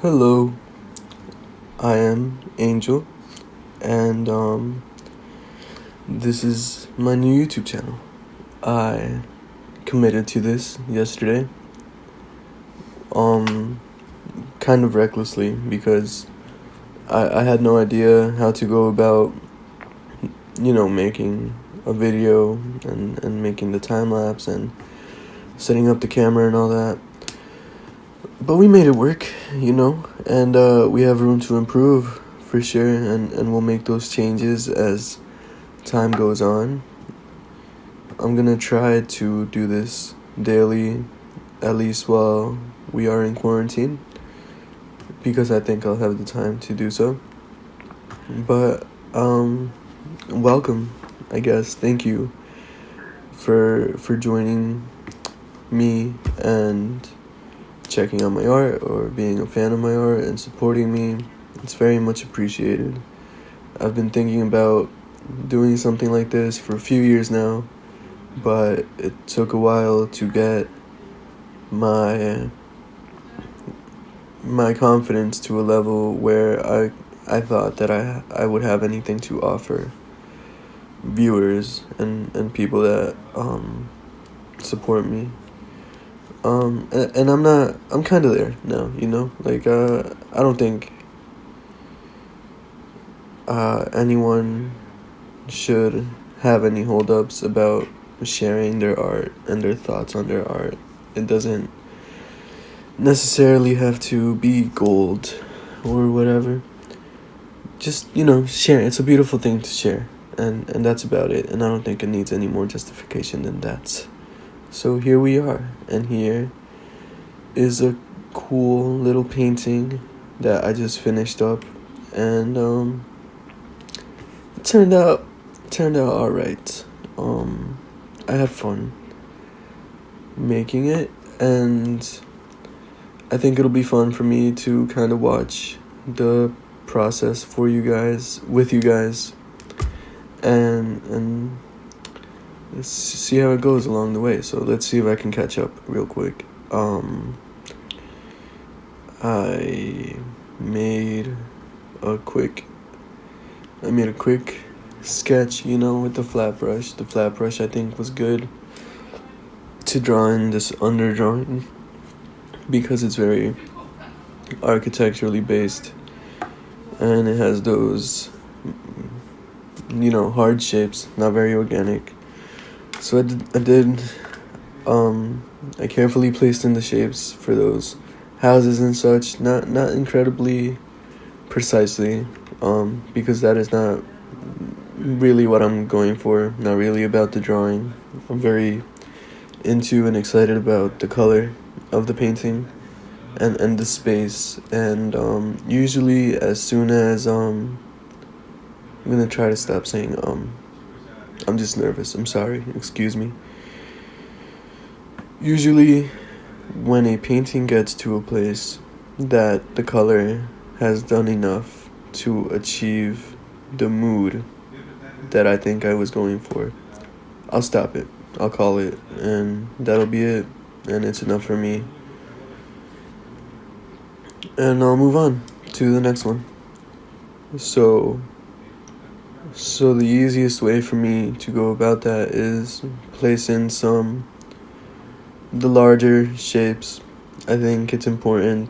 Hello, I am Angel, and this is my new YouTube channel. I committed to this yesterday, um, kind of recklessly because I had no idea how to go about, making a video and making the time lapse and setting up the camera and all that. But we made it work, and we have room to improve for sure, and we'll make those changes as time goes on. I'm gonna try to do this daily, at least while we are in quarantine, because I think I'll have the time to do so. But, welcome, I guess. Thank you for joining me and checking out my art or being a fan of my art and supporting me. It's very much appreciated. I've been thinking about doing something like this for a few years now, but it took a while to get my confidence to a level where I thought that I would have anything to offer viewers and people that support me. And I'm kind of there now, I don't think anyone should have any holdups about sharing their art and their thoughts on their art. It doesn't necessarily have to be gold or whatever. Just, share. It's a beautiful thing to share, and that's about it, and I don't think it needs any more justification than that. So here we are, and here is a cool little painting that I just finished up, and it turned out alright. I had fun making it, and I think it'll be fun for me to kind of watch the process with you guys, and let's see how it goes along the way. So let's see if I can catch up real quick. I made a quick sketch, with the flat brush. The flat brush I think was good to draw in this underdrawing because it's very architecturally based and it has those, hard shapes, not very organic. So I carefully placed in the shapes for those houses and such, not incredibly precisely, because that is not really what I'm going for, not really about the drawing. I'm very into and excited about the color of the painting and the space, and usually as soon as I'm gonna try to stop saying I'm just nervous. I'm sorry. Excuse me. Usually, when a painting gets to a place that the color has done enough to achieve the mood that I think I was going for, I'll stop it. I'll call it, and that'll be it. And it's enough for me. And I'll move on to the next one. So the easiest way for me to go about that is place in the larger shapes. I think it's important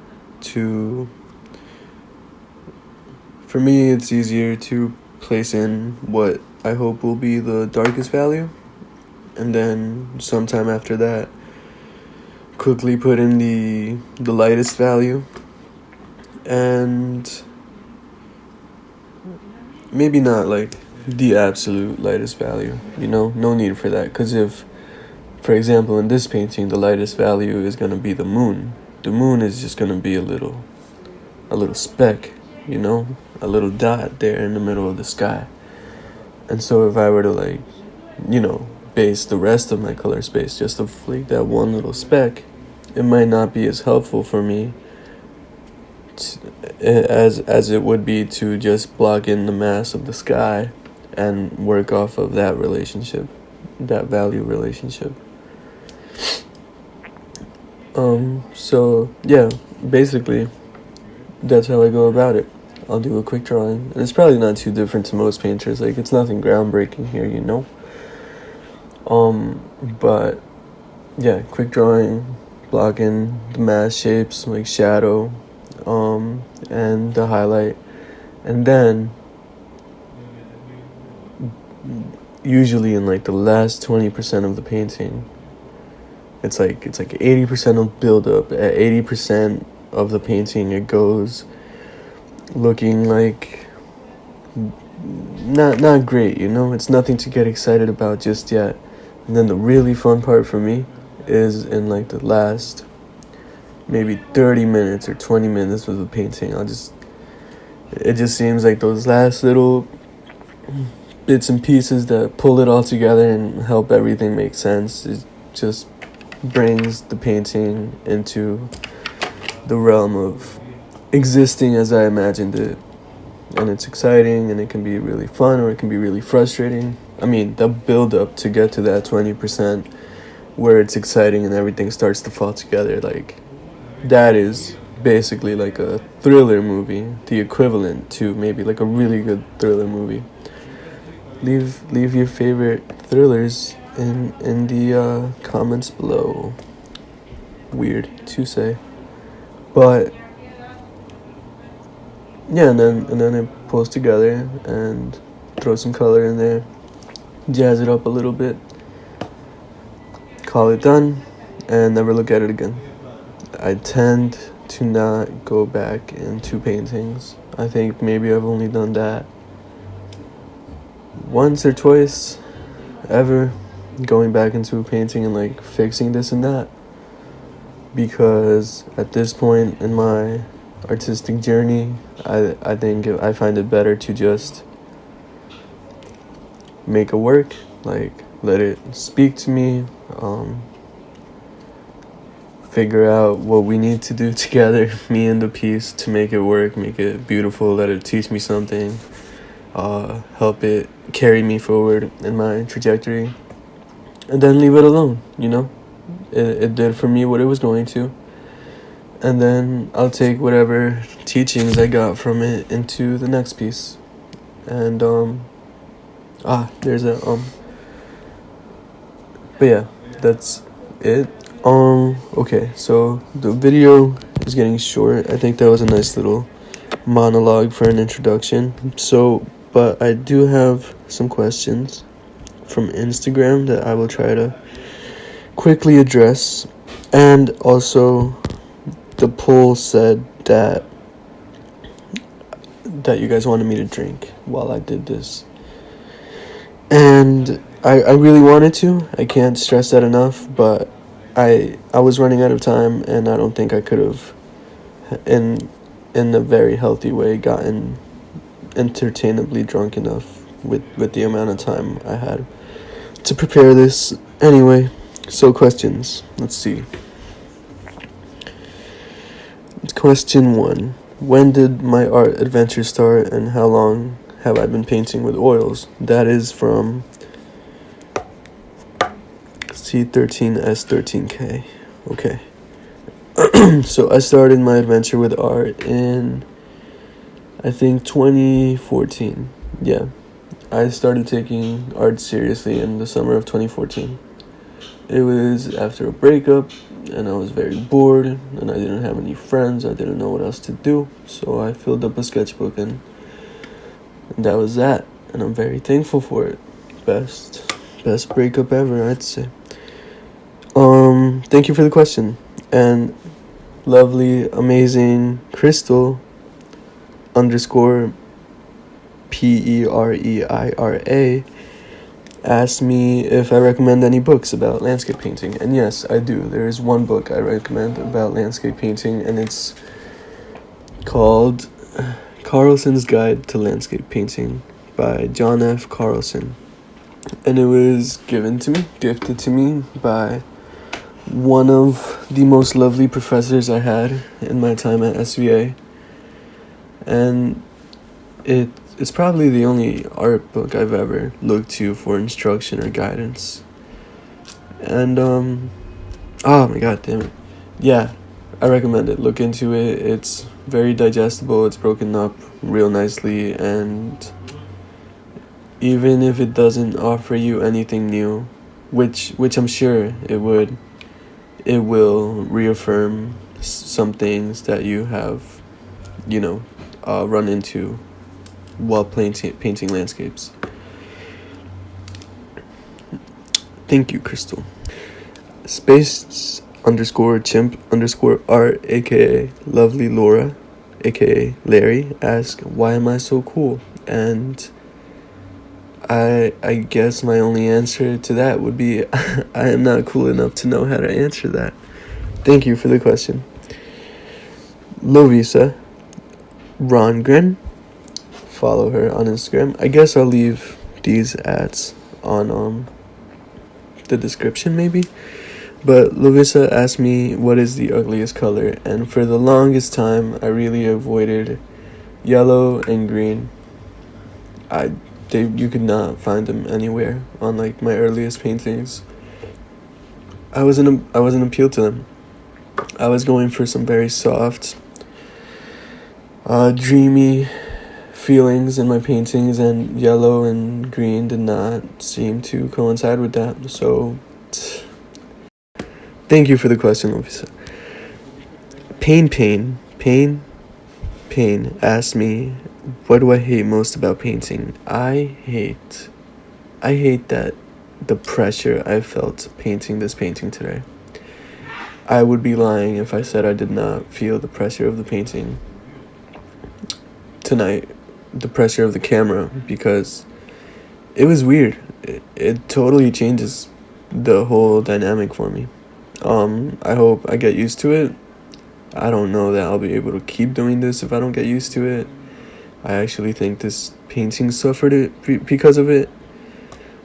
for me it's easier to place in what I hope will be the darkest value, and then sometime after that quickly put in the lightest value, and maybe not like the absolute lightest value, no need for that, because if, for example, in this painting, the lightest value is going to be the moon is just going to be a little speck, a little dot there in the middle of the sky. And so if I were to base the rest of my color space just of like that one little speck, it might not be as helpful for me as it would be to just block in the mass of the sky and work off of that relationship, that value relationship. So yeah, basically that's how I go about it. I'll do a quick drawing, and it's probably not too different to most painters. Like, it's nothing groundbreaking here, you know. But yeah, quick drawing, blocking the mass shapes like shadow, and the highlight, and then usually in like the last 20% of the painting, it's like 80% of build up. At 80% of the painting, it goes looking like not great, you know. It's nothing to get excited about just yet. And then the really fun part for me is in like the last maybe 30 minutes or 20 minutes of the painting. It just seems like those last little bits and pieces that pull it all together and help everything make sense. It just brings the painting into the realm of existing as I imagined it. And it's exciting, and it can be really fun, or it can be really frustrating. I mean, the build up to get to that 20% where it's exciting and everything starts to fall together, like, that is basically like a thriller movie, the equivalent to maybe like a really good thriller movie. Leave your favorite thrillers in the comments below. Weird to say, but yeah, and then it pulls together and throw some color in there, jazz it up a little bit, call it done, and never look at it again. I tend to not go back into paintings. I think maybe I've only done that once or twice ever, going back into a painting and like fixing this and that, because at this point in my artistic journey, I think I find it better to just make it work, like let it speak to me, figure out what we need to do together, me and the piece, to make it work, make it beautiful, let it teach me something, help it carry me forward in my trajectory, and then leave it alone, you know. It did for me what it was going to, and then I'll take whatever teachings I got from it into the next piece. And there's a but yeah, that's it. Okay, so the video is getting short. I think that was a nice little monologue for an introduction. So, but I do have some questions from Instagram that I will try to quickly address. And also, the poll said that you guys wanted me to drink while I did this, and I really wanted to. I can't stress that enough, but I was running out of time, and I don't think I could have, in a very healthy way, gotten entertainably drunk enough with the amount of time I had to prepare this. Anyway, so questions. Let's see. Question 1. When did my art adventure start, and how long have I been painting with oils? That is from C13S13K. Okay. So I started my adventure with art in, I think, 2014. Yeah. I started taking art seriously in the summer of 2014. It was after a breakup, and I was very bored, and I didn't have any friends. I didn't know what else to do, so I filled up a sketchbook, and that was that. And I'm very thankful for it. Best breakup ever, I'd say. Thank you for the question. And lovely, amazing Crystal _ PEREIRA asked me if I recommend any books about landscape painting. And yes, I do. There is one book I recommend about landscape painting, and it's called Carlson's Guide to Landscape Painting by John F. Carlson. And it was gifted to me by one of the most lovely professors I had in my time at SVA. And it's probably the only art book I've ever looked to for instruction or guidance. And oh my god damn it. Yeah. I recommend it. Look into it. It's very digestible. It's broken up real nicely, and even if it doesn't offer you anything new, which I'm sure it would, it will reaffirm some things that you have, run into while painting landscapes. Thank you, Crystal. Space underscore chimp underscore art, aka lovely Laura, aka Larry, ask, why am I so cool? And I guess my only answer to that would be I am not cool enough to know how to answer that. Thank you for the question. Lovisa Rongren, follow her on Instagram. I guess I'll leave these ads on the description maybe. But Lovisa asked me what is the ugliest color, and for the longest time I really avoided yellow and green. You could not find them anywhere on like my earliest paintings. I wasn't appealed to them. I was going for some very soft, dreamy feelings in my paintings, and yellow and green did not seem to coincide with that. So, thank you for the question, Lovisa. Pain asked me, what do I hate most about painting? I hate that the pressure I felt painting this painting today. I would be lying if I said I did not feel the pressure of the painting tonight, the pressure of the camera, because it was weird. It totally changes the whole dynamic for me. I hope I get used to it. I don't know that I'll be able to keep doing this if I don't get used to it. I actually think this painting suffered it because of it.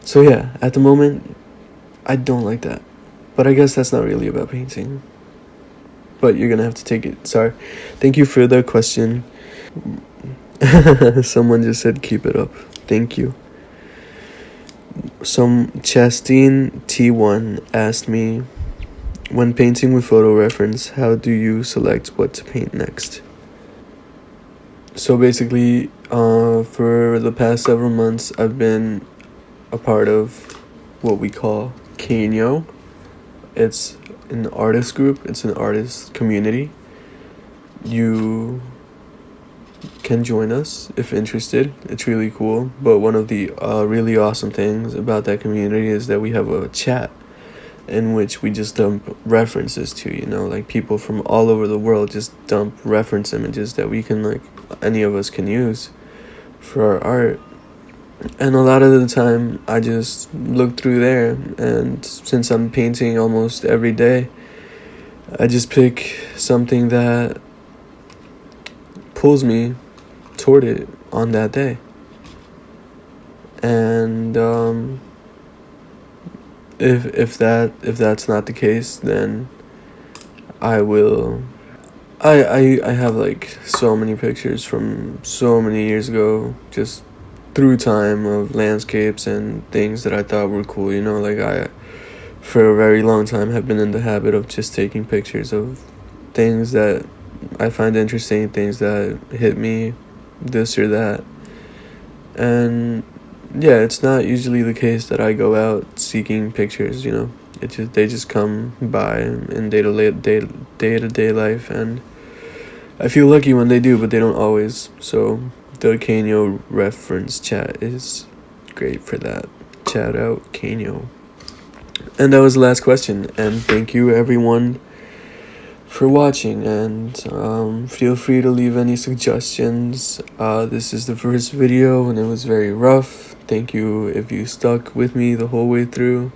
So yeah, at the moment, I don't like that. But I guess that's not really about painting. But you're gonna have to take it. Sorry. Thank you for the question. Someone just said keep it up. Thank you. Some Chastine T1 asked me, when painting with photo reference, how do you select what to paint next? So basically, for the past several months, I've been a part of what we call Kanyo. It's an artist group. It's an artist community. You can join us if interested. It's really cool. But one of the really awesome things about that community is that we have a chat in which we just dump references to, like people from all over the world just dump reference images that we can, like, any of us can use for our art. And a lot of the time I just look through there, and since I'm painting almost every day, I just pick something that pulls me toward it on that day. And if that's not the case, then I will. I have like so many pictures from so many years ago, just through time, of landscapes and things that I thought were cool. Like I, for a very long time, have been in the habit of just taking pictures of things that I find interesting, things that hit me, this or that. And yeah, it's not usually the case that I go out seeking pictures, they just come by in day-to-day life, and I feel lucky when they do, but they don't always. So the Kanyo reference chat is great for that. Shout out Kanyo. And that was the last question, and thank you everyone for watching, and feel free to leave any suggestions. This is the first video and it was very rough. Thank you if you stuck with me the whole way through.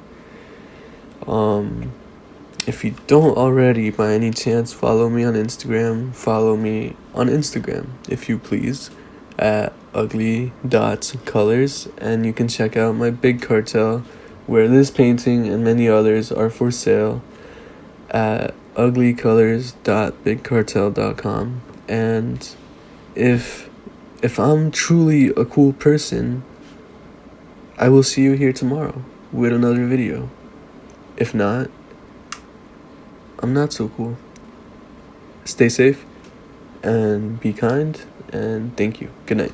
If you don't already, by any chance, follow me on Instagram. Follow me on Instagram, if you please, at ugly.colors, and you can check out my big cartel, where this painting and many others are for sale, at uglycolors.bigcartel.com. And if I'm truly a cool person, I will see you here tomorrow with another video. If not, I'm not so cool. stay safe and be kind, and thank you. Good night.